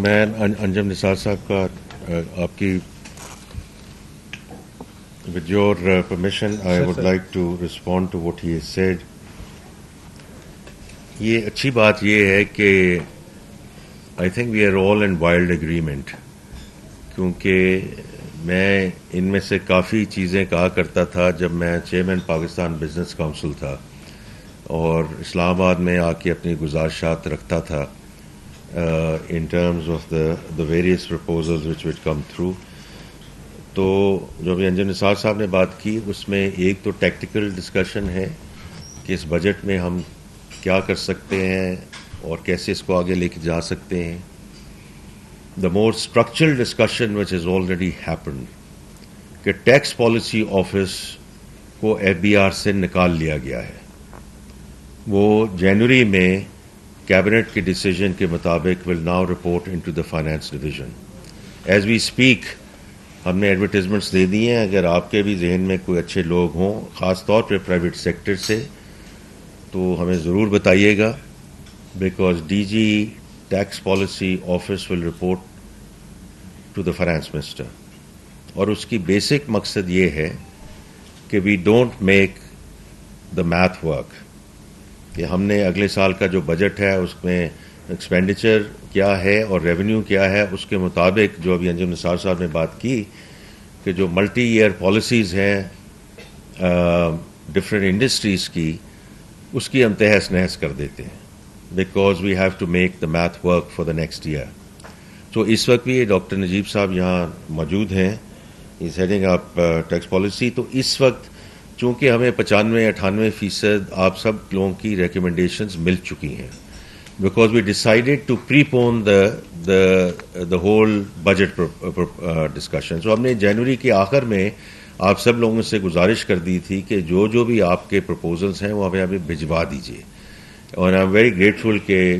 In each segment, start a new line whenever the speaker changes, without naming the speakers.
میں انجم نثار صاحب کا آپ کی with your permission I would like to respond to what he has said. یہ اچھی بات یہ ہے کہ I think we are all in wild agreement کیونکہ میں ان میں سے کافی چیزیں کہا کرتا تھا جب میں چیئرمین پاکستان بزنس کونسل تھا اور اسلام آباد میں آ کے اپنی گزارشات رکھتا تھا in terms of the various proposals which would come through. تو جو بھی انجم نثار صاحب نے بات کی اس میں ایک تو ٹیکٹیکل ڈسکشن ہے کہ اس بجٹ میں ہم کیا کر سکتے ہیں اور کیسے اس کو آگے لے کے جا سکتے ہیں. The more structural discussion which is already happened کہ ٹیکس پالیسی آفس کو FBR سے نکال لیا گیا ہے. وہ جنوری میں کیبنٹ کے ڈیسیجن کے مطابق will now report into the finance division. As we speak ہم نے ایڈورٹیزمنٹس دے دی ہیں. اگر آپ کے بھی ذہن میں کوئی اچھے لوگ ہوں خاص طور پہ پرائیویٹ سیکٹر سے تو ہمیں ضرور بتائیے گا because DG tax policy office will report to the finance minister. اور اس کی بیسک مقصد یہ ہے کہ we don't make the math work کہ ہم نے اگلے سال کا جو بجٹ ہے اس میں ایکسپینڈیچر کیا ہے اور ریونیو کیا ہے اس کے مطابق جو ابھی انجم نثار صاحب نے بات کی کہ جو ملٹی ایئر پالیسیز ہیں ڈفرینٹ انڈسٹریز کی اس کی ہم تہس نہس کر دیتے ہیں because we have to make the math work for the next year. تو اس وقت بھی ڈاکٹر نجیب صاحب یہاں موجود ہیں از ہیڈنگ اپ ٹیکس پالیسی. تو اس وقت چونکہ ہمیں 95-98% آپ سب لوگوں کی ریکمنڈیشنز مل چکی ہیں because we decided to prepone the whole budget discussion. So ہم نے جنوری کے آخر میں آپ سب لوگوں سے گزارش کر دی تھی کہ جو بھی آپ کے پرپوزلس ہیں وہ ہمیں بھجوا دیجیے. اور آئی ایم ویری گریٹفل کہ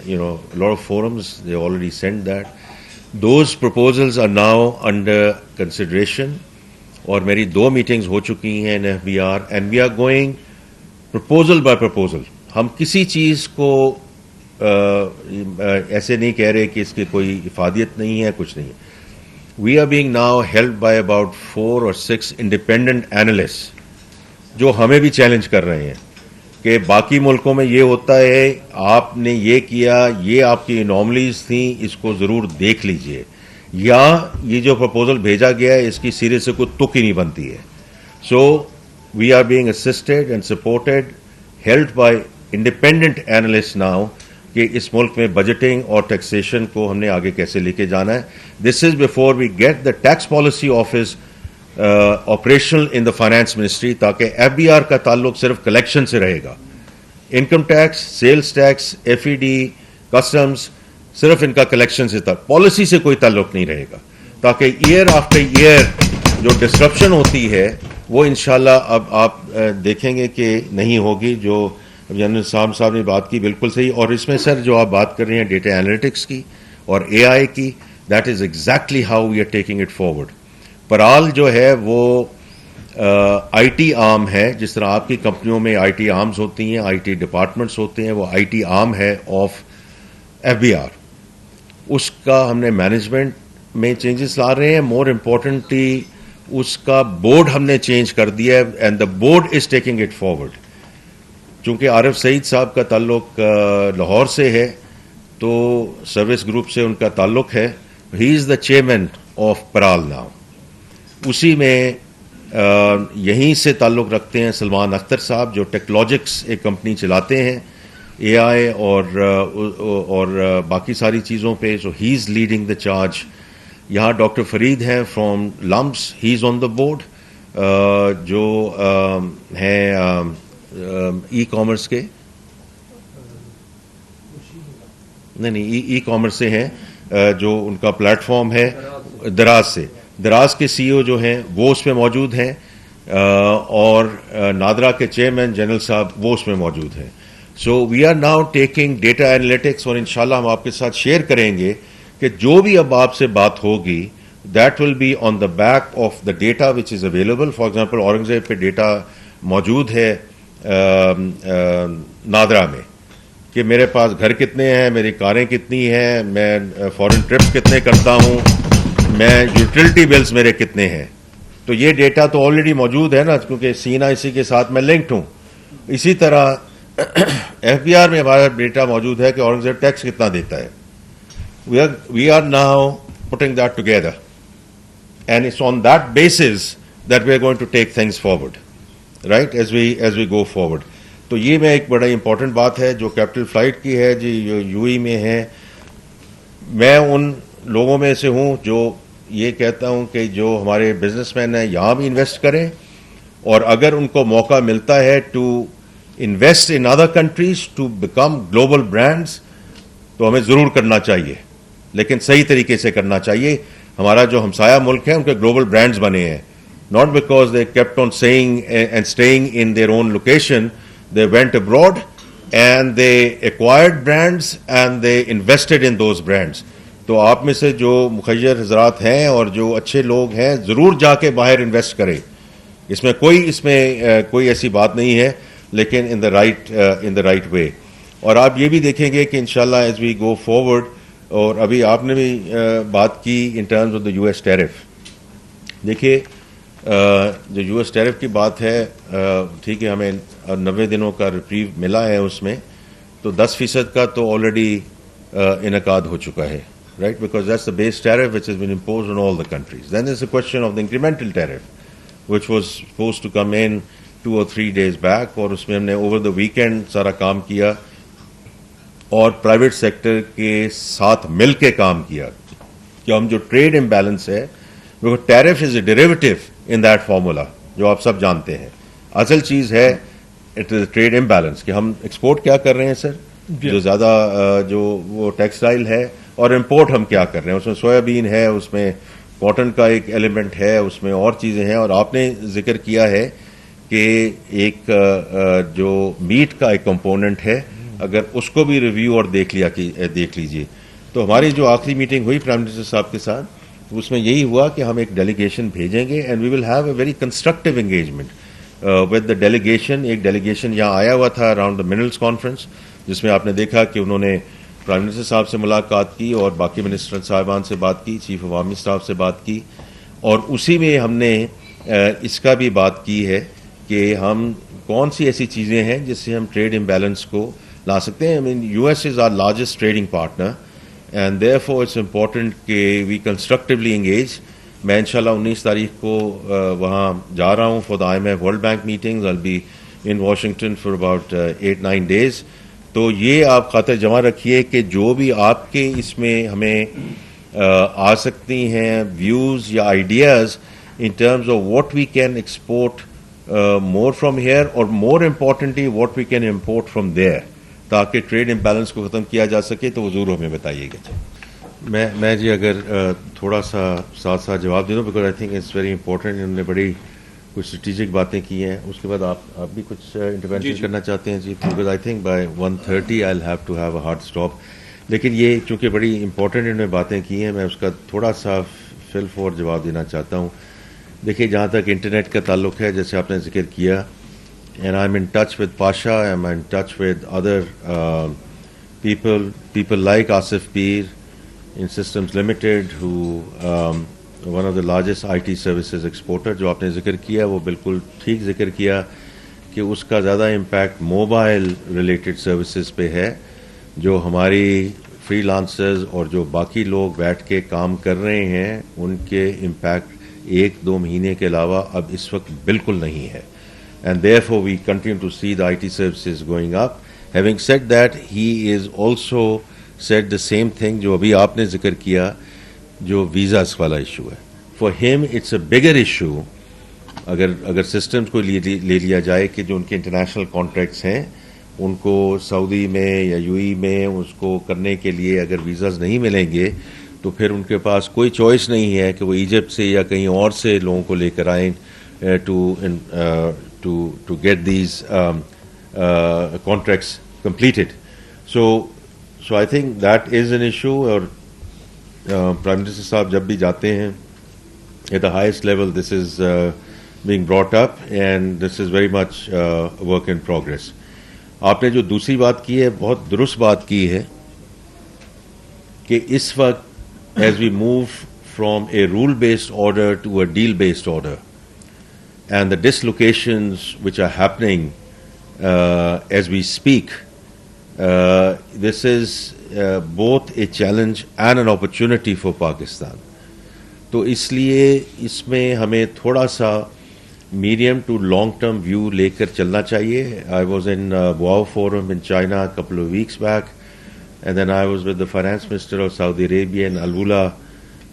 lot of forums they already send that. Those proposals are now under consideration اور میری 2 میٹنگز ہو چکی ہیں in FBR and we are going proposal by proposal. ہم کسی چیز کو ایسے نہیں کہہ رہے کہ اس کی کوئی افادیت نہیں ہے کچھ نہیں. We are being now help by about 4 or 6 independent analyst جو ہمیں بھی چیلنج کر رہے ہیں کہ باقی ملکوں میں یہ ہوتا ہے آپ نے یہ کیا یہ آپ کی انوملیز تھیں اس کو ضرور دیکھ لیجئے یا یہ جو پرپوزل بھیجا گیا ہے اس کی سرے سے کوئی تک ہی نہیں بنتی ہے. So we are being assisted and supported help by independent analyst now کہ اس ملک میں بجٹنگ اور ٹیکسیشن کو ہم نے آگے کیسے لے کے جانا ہے. This is before we get the tax policy office operational in the finance ministry تاکہ FBR کا تعلق صرف کلیکشن سے رہے گا. Income tax sales tax FED customs صرف ان کا کلیکشن سے تھا پالیسی سے کوئی تعلق نہیں رہے گا تاکہ ایئر آفٹر ایئر جو ڈسرپشن ہوتی ہے وہ انشاءاللہ اب آپ دیکھیں گے کہ نہیں ہوگی. جو جنرل صاحب نے بات کی بالکل صحیح. اور اس میں سر جو آپ بات کر رہے ہیں ڈیٹا انالیٹکس کی اور AI کی that is exactly how we are taking it forward. PRAL جو ہے وہ IT آرم ہے جس طرح آپ کی کمپنیوں میں IT آرمز ہوتی ہیں IT ڈپارٹمنٹس ہوتے ہیں وہ IT آرم ہے آف FBR. اس کا ہم نے مینجمنٹ میں چینجز لا رہے ہیں. مور امپورٹنٹلی اس کا بورڈ ہم نے چینج کر دیا ہے and the board is taking it forward. چونکہ عارف سعید صاحب کا تعلق لاہور سے ہے تو سروس گروپ سے ان کا تعلق ہے. ہی از دا چیئرمین آف پرال ناؤ. اسی میں یہیں سے تعلق رکھتے ہیں سلمان اختر صاحب جو ٹیکنالوجکس ایک کمپنی چلاتے ہیں AI اور باقی ساری چیزوں پہ. سو ہی از لیڈنگ دا چارج. یہاں ڈاکٹر فرید ہیں from lumps he is on the board جو ہیں ای کامرس کے نہیں ای کامرس سے ہیں جو ان کا پلیٹ فارم ہے دراز کے CEO جو ہیں وہ اس میں موجود ہیں اور نادرا کے چیئرمین جنرل صاحب وہ اس میں موجود ہیں. So we are now taking data analytics اور انشاءاللہ ہم آپ کے ساتھ شیئر کریں گے کہ جو بھی اب آپ سے بات ہوگی that will be on the back of the data which is available. For example Aurangzeb پہ ڈیٹا موجود ہے نادرا میں کہ میرے پاس گھر کتنے ہیں, میری کاریں کتنی ہیں, میں فورن ٹرپس کتنے کرتا ہوں, میں یوٹیلٹی بلز میرے کتنے ہیں. تو یہ ڈیٹا تو آلریڈی موجود ہے نا, کیونکہ سینا اسی کے ساتھ میں لنکڈ ہوں. اسی طرح ایف بی آر میں ہمارا ڈیٹا موجود ہے کہ اورنگزیب ٹیکس کتنا دیتا ہے. We are now putting that together and it's on that basis that we are going to take things forward, right, as we go forward. تو یہ میں ایک بڑا امپورٹنٹ بات ہے جو کیپٹل فلائٹ کی ہے جی, یو ای میں ہے. میں ان لوگوں میں سے ہوں جو یہ کہتا ہوں کہ جو ہمارے بزنس مین ہیں یہاں بھی انویسٹ کریں, اور اگر ان کو موقع ملتا ہے to invest in other countries to become global brands تو ہمیں ضرور کرنا چاہیے, لیکن صحیح طریقے سے کرنا چاہیے. ہمارا جو ہمسایہ ملک ہے ان کے گلوبل برانڈز بنے ہیں, not because they kept on saying and staying in their own location. They went abroad and they acquired brands and they invested in those brands. تو آپ میں سے جو مخیر حضرات ہیں اور جو اچھے لوگ ہیں ضرور جا کے باہر انویسٹ کریں, اس میں کوئی ایسی بات نہیں ہے, لیکن in the right way. اور آپ یہ بھی دیکھیں گے کہ انشاءاللہ as we go forward, اور ابھی آپ نے بھی بات کی in terms of the US tariff. دیکھیے جو یو ایس ٹیرف کی بات ہے, ٹھیک ہے, ہمیں 90 دنوں کا ریپریو ملا ہے, اس میں تو 10% کا تو آلریڈی انعقاد ہو چکا ہے, right, because that's the base tariff which has been imposed on all the countries. Then is a question of the incremental tariff which was suppose to come in 2 or 3 days back, اور اس میں ہم نے over the weekend سارا کام کیا اور private sector کے ساتھ مل کے کام کیا کہ ہم جو ٹریڈ امبیلنس ہے, because tariff is a derivative in that formula جو آپ سب جانتے ہیں. اصل چیز ہے اٹ از ٹریڈ امبیلنس کہ ہم ایکسپورٹ کیا کر رہے ہیں سر, جو زیادہ جو وہ ٹیکسٹائل ہے, اور امپورٹ ہم کیا کر رہے ہیں. اس میں سویابین ہے, اس میں کاٹن کا ایک ایلیمنٹ ہے, اس میں اور چیزیں ہیں. اور آپ نے ذکر کیا ہے کہ ایک جو میٹ کا ایک کمپوننٹ ہے, اگر اس کو بھی ریویو اور دیکھ لیجیے. تو ہماری جو آخری میٹنگ ہوئی پرائم منسٹر صاحب کے ساتھ, اس میں یہی ہوا کہ ہم ایک ڈیلیگیشن بھیجیں گے and we will have a very constructive engagement with the delegation. ایک ڈیلیگیشن یہاں آیا ہوا تھا اراؤنڈ دا منرلس کانفرنس, جس میں آپ نے دیکھا کہ انہوں نے پرائم منسٹر صاحب سے ملاقات کی اور باقی منسٹر صاحبان سے بات کی, چیف آف آرمی اسٹاف سے بات کی, اور اسی میں ہم نے اس کا بھی بات کی ہے کہ ہم کون سی ایسی چیزیں ہیں جس سے ہم ٹریڈ امبیلنس کو لا سکتے ہیں. I mean U S is our largest trading partner and therefore it's important کہ وی کنسٹرکٹیولی انگیج. میں انشاءاللہ 19 تاریخ کو وہاں جا رہا ہوں for the IMF world bank meetings. I will be in Washington for about 8-9 days. تو یہ آپ خاطر جمع رکھیے کہ جو بھی آپ کے اس میں ہمیں آ سکتی ہیں ویوز یا ideas in terms of what we can export more from here, اور more importantly what we can import from there, تاکہ ٹریڈ امبیلنس کو ختم کیا جا سکے, تو وہ ضرور ہمیں بتائیے گا. میں جی اگر تھوڑا سا ساتھ ساتھ جواب دے دوں, because I think it's very important. انہوں نے بڑی کچھ اسٹریٹجک باتیں کی ہیں, اس کے بعد آپ بھی کچھ انٹروینشن کرنا چاہتے ہیں جی, because I think by 1:30 I will have to have a hard stop. لیکن یہ چونکہ بڑی امپورٹنٹ انہوں نے باتیں کی ہیں, میں اس کا تھوڑا سا فل فور جواب دینا چاہتا ہوں. دیکھیے جہاں تک انٹرنیٹ کا تعلق ہے, جیسے آپ نے ذکر کیا, and I'm in touch with Pasha, I'm in touch with other people like Asif Peer in Systems Limited, who one of the largest IT services exporter. جو آپ نے ذکر کیا وہ بالکل ٹھیک ذکر کیا کہ اس کا زیادہ امپیکٹ موبائل ریلیٹڈ سروسز پہ ہے, جو ہماری فری لانسرز اور جو باقی لوگ بیٹھ کے کام کر رہے ہیں ان کے امپیکٹ 1-2 مہینے کے علاوہ اب اس وقت بالکل نہیں ہے. And therefore we continue to see the IT services going up. Having said that, he is also said the same thing جو ابھی آپ نے ذکر کیا, جو ویزاز والا ایشو ہے. For him it's a bigger issue. اگر سسٹمز کو لے لیا جائے کہ جو ان کے انٹرنیشنل کانٹریکٹس ہیں ان کو سعودی میں یا UAE میں اس کو کرنے کے لیے اگر ویزاز نہیں ملیں گے تو پھر ان کے پاس کوئی چوائس نہیں ہے کہ وہ ایجپٹ سے یا کہیں اور سے لوگوں کو لے کر آئیں to get these contracts completed. So I think that is an issue. اور Prime Minister صاحب جب بھی جاتے ہیں at the highest level, this is being brought up and this is very much a work in progress. آپ نے جو دوسری بات کی ہے بہت درست بات کی ہے کہ اس وقت as we move from a rule based order to a deal based order and the dislocations which are happening as we speak, this is both a challenge and an opportunity for Pakistan. تو اس لیے اس میں ہمیں تھوڑا سا medium to long term view لے کر چلنا چاہیے. I was in Boao Forum in China a couple of weeks back, and then I was with the finance minister of Saudi Arabia in Al-Ula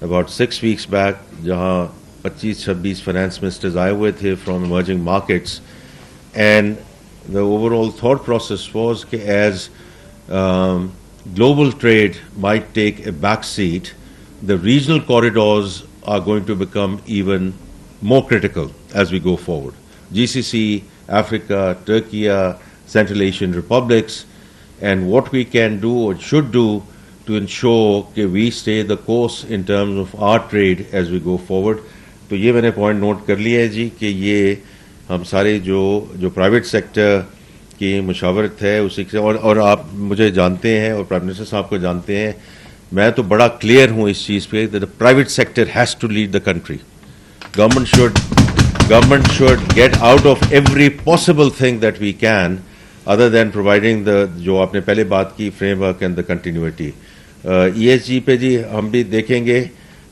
about 6 weeks back, جہاں 25-26 finance ministers آئے ہوئے تھے from emerging markets, and the overall thought process was that as global trade might take a back seat, the regional corridors are going to become even more critical as we go forward. GCC, Africa, Turkey, Central Asian republics, and what we can do or should do to ensure that we stay the course in terms of our trade as we go forward. تو یہ میں نے point note کر لیا ہے جی کہ یہ ہم سارے جو پرائیویٹ سیکٹر کی مشاورت ہے اسی سے, اور آپ مجھے جانتے ہیں اور پرائم منسٹر صاحب کو جانتے ہیں, میں تو بڑا کلیئر ہوں اس چیز پہ that the private sector has to lead the country. Government should get out of every possible thing that we can other than providing the جو آپ نے پہلے بات کی frame work and the continuity. ESG پہ جی ہم بھی دیکھیں گے,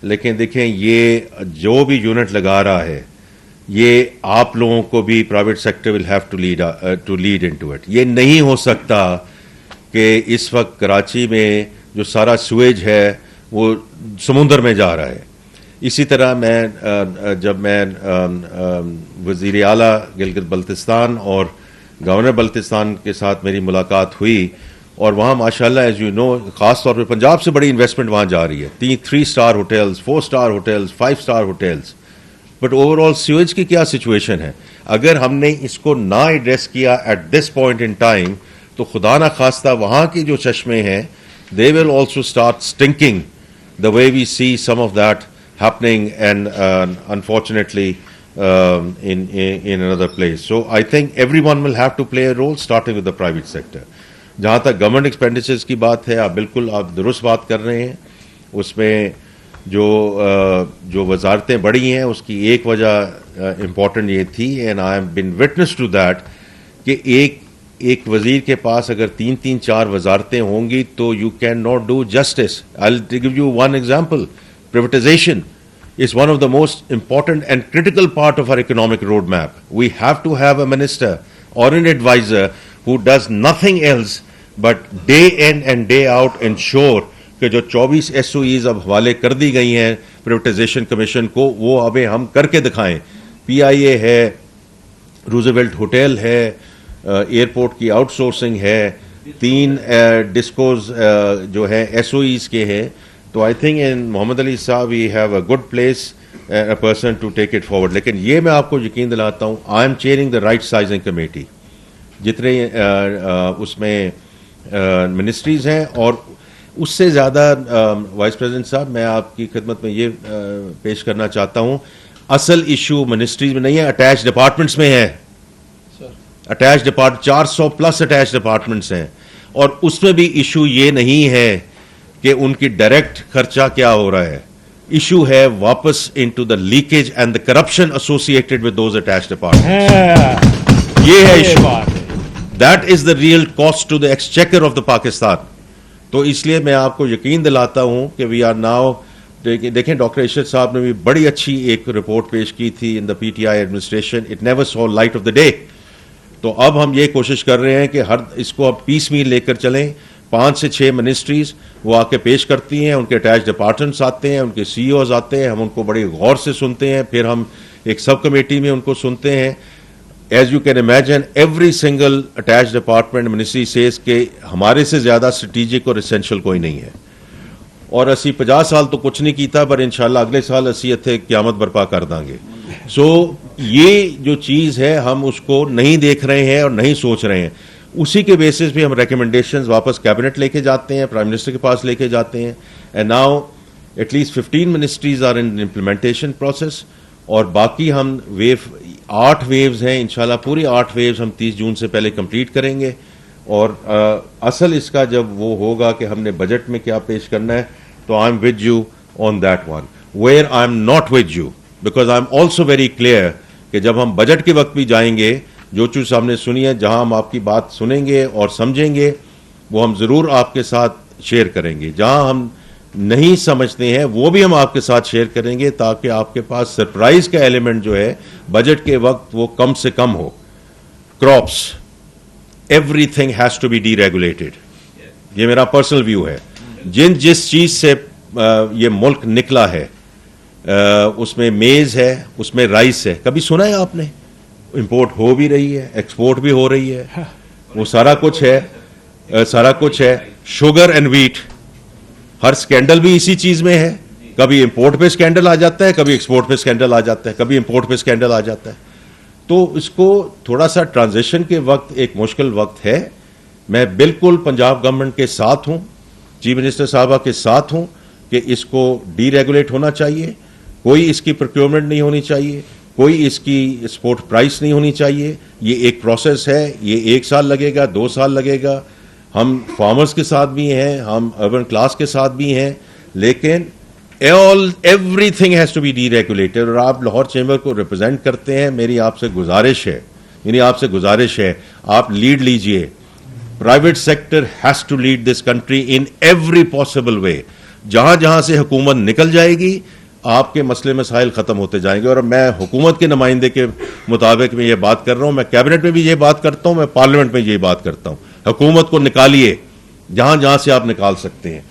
لیکن دیکھیں یہ جو بھی یونٹ لگا رہا ہے یہ آپ لوگوں کو بھی private sector will have to lead into it. یہ نہیں ہو سکتا کہ اس وقت کراچی میں جو سارا سویج ہے وہ سمندر میں جا رہا ہے. اسی طرح جب میں وزیر اعلیٰ گلگت بلتستان اور گورنر بلتستان کے ساتھ میری ملاقات ہوئی, اور وہاں ماشاءاللہ ایز یو نو خاص طور پہ پنجاب سے بڑی انویسٹمنٹ وہاں جا رہی ہے, 3 star hotels, 4 star hotels, 5 star hotels. But over all sewage کی کیا سچویشن ہے؟ اگر ہم نے اس کو نہ ایڈریس کیا at this point in time تو خدا نہ خواستہ وہاں کی جو چشمے ہیں they will also start stinking the way we see some of that happening and unfortunately in another place. So I think everyone will have to play a role starting with the private sector. جہاں تک government expenditures کی بات ہے, آپ درست بات کر رہے ہیں. اس میں جو وزارتیں بڑی ہیں اس کی ایک وجہ امپورٹنٹ یہ تھی, and I am been witness to that, کہ ایک وزیر کے پاس اگر 3-4 وزارتیں ہوں گی تو you can not do justice. I will give you one example. Privatization is one of the most important and critical part of our economic roadmap. We have to have a minister or an advisor who does nothing else but day in and day out ensure کہ جو 24 SOEs اب حوالے کر دی گئی ہیں پریویٹائزیشن commission کو وہ ابھی ہم کر کے دکھائیں. PIA ہے, روزویلٹ ہوٹل ہے, ایئرپورٹ کی آؤٹ سورسنگ ہے, 3 ڈسکوز جو ہے SOEs کے ہیں. تو I think in Muhammad Ali Sahib we have a good place a person to take it forward. لیکن یہ میں آپ کو یقین دلاتا ہوں, I am chairing the right sizing committee. جتنے اس میں منسٹریز ہیں, اور اس سے زیادہ وائس پریزیڈنٹ صاحب میں آپ کی خدمت میں یہ پیش کرنا چاہتا ہوں, اصل ایشو منسٹریز میں نہیں ہے, اٹیچ ڈپارٹمنٹس میں ہے. اٹیچ ڈپارٹمنٹ 400+ اٹیچ ڈپارٹمنٹس ہیں, اور اس میں بھی ایشو یہ نہیں ہے کہ ان کی ڈائریکٹ خرچہ کیا ہو رہا ہے. ایشو ہے واپس into the leakage and the corruption associated with those attach departments. یہ ہے issue, that is the real cost to the exchequer of the Pakistan. تو اس لیے میں آپ کو یقین دلاتا ہوں کہ وی آر ناؤ. دیکھیں ڈاکٹر عشرت صاحب نے بھی بڑی اچھی ایک رپورٹ پیش کی تھی ان دا PTI administration, it never so light of the day. تو اب ہم یہ کوشش کر رہے ہیں کہ اس کو اب پیس میل لے کر چلیں. 5 سے 6 منسٹریز وہ آ کے پیش کرتی ہیں, ان کے اٹیچ ڈپارٹمنٹس آتے ہیں, ان کے CEOs آتے ہیں, ہم ان کو بڑی غور سے سنتے ہیں, پھر ہم ایک سب کمیٹی میں ان کو سنتے ہیں. As you can imagine every single attach department ministry says کہ ہمارے سے زیادہ اسٹریٹجک اور اسینشل کوئی نہیں ہے, اور اسی 50 سال تو کچھ نہیں کیتا, پر انشاءاللہ اگلے سال اسی اتھے قیامت برپا کر دیں گے. سو یہ جو چیز ہے ہم اس کو نہیں دیکھ رہے ہیں اور نہیں سوچ رہے ہیں. اسی کے بیسس پہ ہم ریکمنڈیشنز واپس کیبنٹ لے کے جاتے ہیں, پرائم منسٹر کے پاس لے کے جاتے ہیں. And now at least 15 ministries are in implementation process, اور باقی ہم 8 ویوز ہیں انشاءاللہ. پوری 8 ویوز ہم 30 جون سے پہلے کمپلیٹ کریں گے. اور اصل اس کا جب وہ ہوگا کہ ہم نے بجٹ میں کیا پیش کرنا ہے, تو I am with you on that one. Where I am not with you, because I am also very clear کہ جب ہم بجٹ کے وقت بھی جائیں گے, جو چیز ہم نے سنی ہے, جہاں ہم آپ کی بات سنیں گے اور سمجھیں گے, وہ ہم ضرور آپ کے ساتھ شیئر کریں گے. جہاں ہم نہیں سمجھتے ہیں وہ بھی ہم آپ کے ساتھ شیئر کریں گے, تاکہ آپ کے پاس سرپرائز کا ایلیمنٹ جو ہے بجٹ کے وقت وہ کم سے کم ہو. Crops, everything has to be deregulated. یہ میرا پرسنل ویو ہے. جس چیز سے یہ ملک نکلا ہے, اس میں میز ہے, اس میں رائس ہے. کبھی سنا ہے آپ نے؟ امپورٹ ہو بھی رہی ہے, ایکسپورٹ بھی ہو رہی ہے, وہ سارا کچھ ہے, سارا کچھ ہے. شوگر اینڈ ویٹ, ہر سکینڈل بھی اسی چیز میں ہے. کبھی امپورٹ پہ سکینڈل آ جاتا ہے, کبھی ایکسپورٹ پہ سکینڈل آ جاتا ہے, کبھی امپورٹ پہ سکینڈل آ جاتا ہے. تو اس کو تھوڑا سا ٹرانزیشن کے وقت ایک مشکل وقت ہے. میں بالکل پنجاب گورنمنٹ کے ساتھ ہوں, چیف منسٹر صاحبہ کے ساتھ ہوں کہ اس کو ڈی ریگولیٹ ہونا چاہیے. کوئی اس کی پروکیورمنٹ نہیں ہونی چاہیے, کوئی اس کی اسپورٹ پرائس نہیں ہونی چاہیے. یہ ایک پروسیس ہے, یہ 1 سال لگے گا, 2 سال لگے گا. ہم فارمرز کے ساتھ بھی ہیں, ہم اربن کلاس کے ساتھ بھی ہیں, لیکن everything has to be deregulated. اور آپ لاہور چیمبر کو ریپرزینٹ کرتے ہیں, میری آپ سے گزارش ہے, آپ لیڈ لیجئے. Private sector has to lead this country in every possible way. جہاں جہاں سے حکومت نکل جائے گی, آپ کے مسئلے مسائل ختم ہوتے جائیں گے. اور میں حکومت کے نمائندے کے مطابق میں یہ بات کر رہا ہوں, میں کیبنٹ میں بھی یہ بات کرتا ہوں, میں پارلیمنٹ میں یہ بات کرتا ہوں. حکومت کو نکالیے جہاں جہاں سے آپ نکال سکتے ہیں.